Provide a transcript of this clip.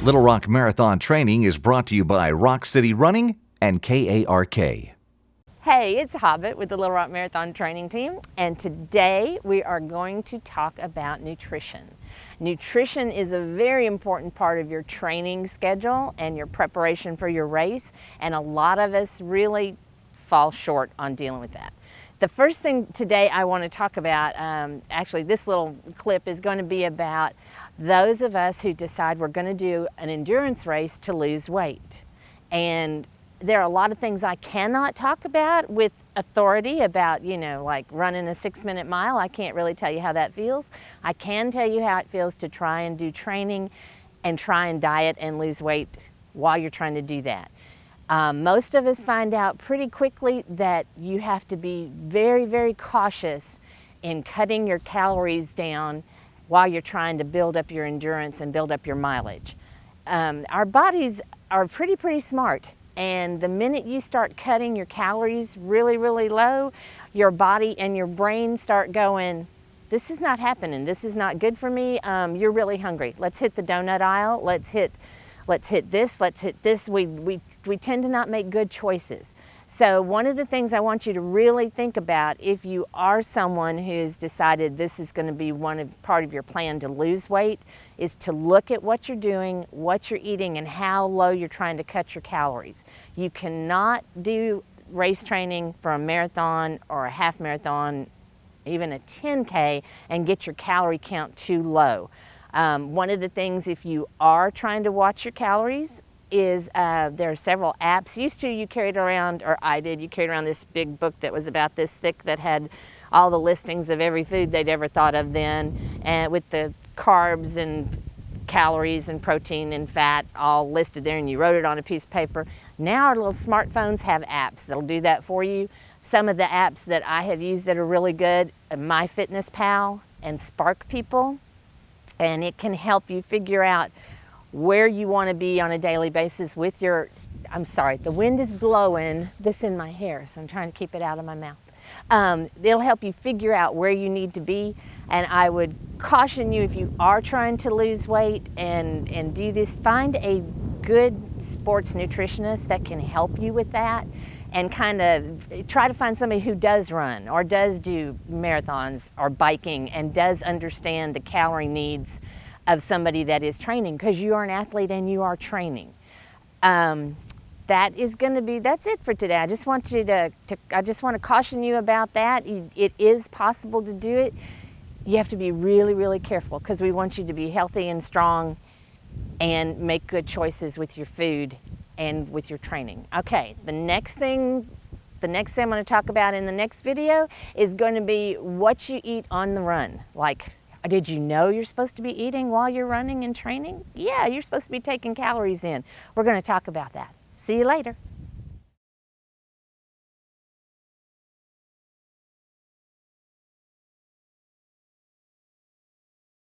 Little Rock Marathon Training is brought to you by Rock City Running and KARK. Hey, it's Hobbit with the Little Rock Marathon Training Team, and today we are going to talk about nutrition. Nutrition is a very important part of your training schedule and your preparation for your race, and a lot of us really fall short on dealing with that. The first thing today I want to talk about, actually this little clip is going to be about those of us who decide we're going to do an endurance race to lose weight. And there are a lot of things I cannot talk about with authority about, like running a 6-minute mile. I can't really tell you how that feels. I can tell you how it feels to try and do training and try and diet and lose weight while you're trying to do that. Most of us find out pretty quickly that you have to be very, very cautious in cutting your calories down while you're trying to build up your endurance and build up your mileage. Our bodies are pretty smart. And the minute you start cutting your calories really, really low, your body and your brain start going, this is not happening. This is not good for me. You're really hungry. Let's hit the donut aisle. Let's hit this. Let's hit this. We tend to not make good choices. So one of the things I want you to really think about if you are someone who's decided this is going to be part of your plan to lose weight is to look at what you're doing, what you're eating, and how low you're trying to cut your calories. You cannot do race training for a marathon or a half marathon, even a 10K, and get your calorie count too low. One of the things, if you are trying to watch your calories, is there are several apps. Used to you carried around, or I did, you carried around this big book that was about this thick that had all the listings of every food they'd ever thought of then, and with the carbs and calories and protein and fat all listed there, and you wrote it on a piece of paper. Now our little smartphones have apps that'll do that for you. Some of the apps that I have used that are really good, MyFitnessPal and Spark People, and it can help you figure out where you want to be on a daily basis with your, I'm sorry, the wind is blowing this in my hair, so I'm trying to keep it out of my mouth. It'll help you figure out where you need to be, and I would caution you, if you are trying to lose weight and do this, find a good sports nutritionist that can help you with that, and kind of try to find somebody who does run or does do marathons or biking and does understand the calorie needs of somebody that is training, because you are an athlete and you are training. That's it for today. I just want to caution you about that. It is possible to do it. You have to be really, really careful, because we want you to be healthy and strong and make good choices with your food and with your training. Okay, the next thing I'm going to talk about in the next video is going to be what you eat on the run. Like, did you know you're supposed to be eating while you're running and training? Yeah, you're supposed to be taking calories in. We're going to talk about that. See you later.